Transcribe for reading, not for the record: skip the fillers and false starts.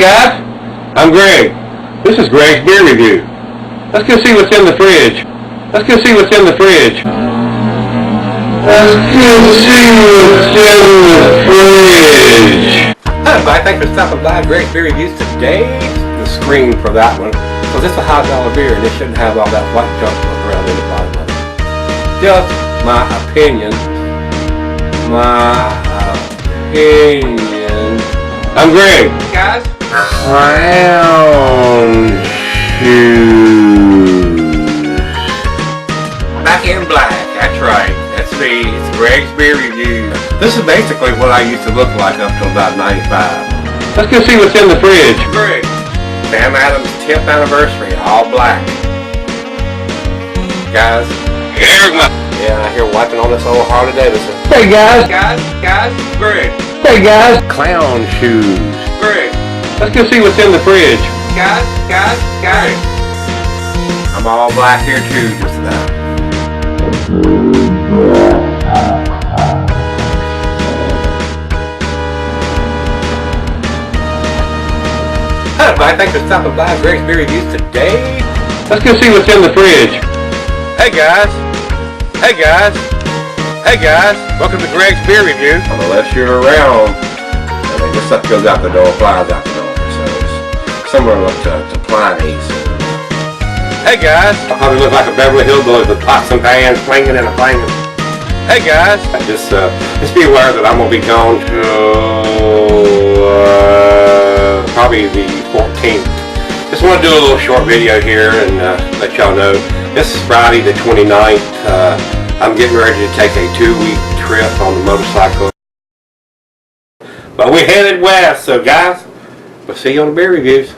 guys, I'm Greg. This is Greg's beer review. Let's go see what's in the fridge. Let's go see what's in the fridge. Let's go see what's in the fridge. Hi everybody, thanks for stopping by Greg's beer reviews today. The screen for that one, because it's a high dollar beer and it shouldn't have all that white junk around in the bottom of it. Just my opinion. I'm Greg. Guys. Clown shoes. Back in black. That's right. That's me. It's Greg's beer review. This is basically what I used to look like up till about 95. Let's go see what's in the fridge. Greg. Sam Adams' 10th anniversary. All black. Guys. Here's my... Yeah, I hear wiping on this old Harley Davidson. Hey guys. Guys. Greg. Hey guys. Clown shoes. Greg. Let's go see what's in the fridge. Guys. I'm all black here too, just about. Hi everybody, thanks for stopping by Greg's beer reviews today. Let's go see what's in the fridge. Hey guys. Welcome to Greg's beer review. Unless you're around, I mean, this stuff goes out the door, flies out the door. So it's somewhere up to Pliny. So. Hey guys. I probably look like a Beverly Hillbilly with pots and pans, flinging and a flinging. Hey guys. Just be aware that I'm gonna be gone till probably the 14th. Just want to do a little short video here and let y'all know. This is Friday the 29th. I'm getting ready to take a 2-week trip on the motorcycle. But we're headed west, so guys, we'll see you on the beer reviews.